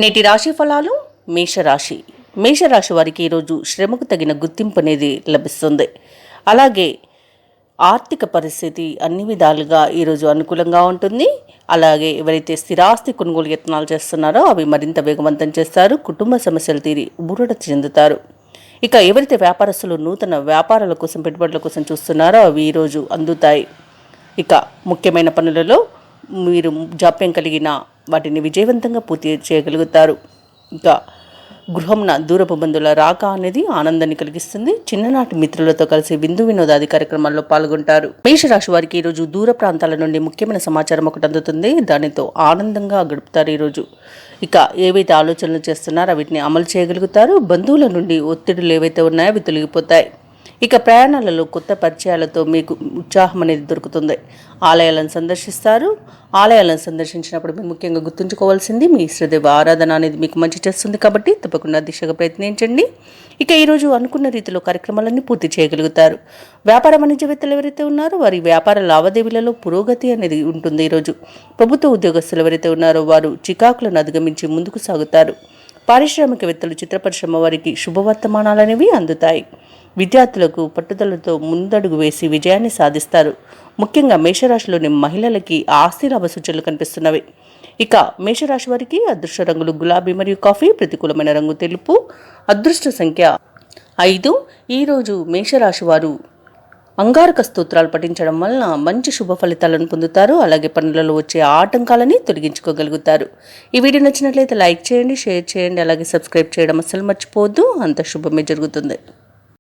నేటి రాశి ఫలాలు. మేషరాశి వారికి ఈరోజు శ్రమకు తగిన గుర్తింపు అనేది లభిస్తుంది. అలాగే ఆర్థిక పరిస్థితి అన్ని విధాలుగా ఈరోజు అనుకూలంగా ఉంటుంది. అలాగే ఎవరైతే స్థిరాస్తి కొనుగోలు యత్నాలు చేస్తున్నారో అవి మరింత వేగవంతం చేస్తారు. కుటుంబ సమస్యలు తీరి ఊరట చెందుతారు. ఇక ఎవరైతే వ్యాపారస్తులు నూతన వ్యాపారాల కోసం పెట్టుబడుల కోసం చూస్తున్నారో అవి ఈరోజు అందుతాయి. ఇక ముఖ్యమైన పనులలో మీరు జాప్యం కలిగిన వాటిని విజయవంతంగా పూర్తి చేయగలుగుతారు. ఇక గృహంన దూరపు బంధువుల రాక అనేది ఆనందాన్ని కలిగిస్తుంది. చిన్ననాటి మిత్రులతో కలిసి విందు వినోదాది కార్యక్రమాల్లో పాల్గొంటారు. మేషరాశి వారికి ఈరోజు దూర ప్రాంతాల నుండి ముఖ్యమైన సమాచారం ఒకటి అందుతుంది. దానితో ఆనందంగా గడుపుతారు ఈరోజు. ఇక ఏవైతే ఆలోచనలు చేస్తున్నారో వీటిని అమలు చేయగలుగుతారు. బంధువుల నుండి ఒత్తిడులు ఏవైతే ఉన్నాయో అవి తొలగిపోతాయి. ఇక ప్రయాణాలలో కొత్త పరిచయాలతో మీకు ఉత్సాహం అనేది దొరుకుతుంది. ఆలయాలను సందర్శిస్తారు. ఆలయాలను సందర్శించినప్పుడు మీరు ముఖ్యంగా గుర్తుంచుకోవాల్సింది మీ ఇష్టదేవ ఆరాధన అనేది మీకు మంచి చేస్తుంది కాబట్టి తప్పకుండా దిశగా ప్రయత్నించండి. ఇక ఈరోజు అనుకున్న రీతిలో కార్యక్రమాలన్నీ పూర్తి చేయగలుగుతారు. వ్యాపార వాణిజ్యవేత్తలు ఎవరైతే ఉన్నారో వారి వ్యాపార లావాదేవీలలో పురోగతి అనేది ఉంటుంది. ఈరోజు ప్రభుత్వ ఉద్యోగస్తులు ఎవరైతే ఉన్నారో వారు చికాకులను అధిగమించి ముందుకు సాగుతారు. పారిశ్రామికవేత్తలు, చిత్ర పరిశ్రమ వారికి శుభవర్తమానాలనేవి అందుతాయి. విద్యార్థులకు పట్టుదలతో ముందడుగు వేసి విజయాన్ని సాధిస్తారు. ముఖ్యంగా మేషరాశిలోని మహిళలకి ఆస్తి లాభ సూచనలు కనిపిస్తున్నవి. ఇక మేషరాశి వారికి అదృష్ట రంగులు గులాబీ మరియు కాఫీ, ప్రతికూలమైన రంగు తెలుపు, అదృష్ట సంఖ్య 5. ఈరోజు మేషరాశి వారు అంగారక స్తోత్రాలు పఠించడం వలన మంచి శుభ ఫలితాలను పొందుతారు. అలాగే పనులలో వచ్చే ఆటంకాలని తొలగించుకోగలుగుతారు. ఈ వీడియో నచ్చినట్లయితే లైక్ చేయండి, షేర్ చేయండి, అలాగే సబ్స్క్రైబ్ చేయడం అస్సలు మర్చిపోవద్దు. అంత శుభమే జరుగుతుంది.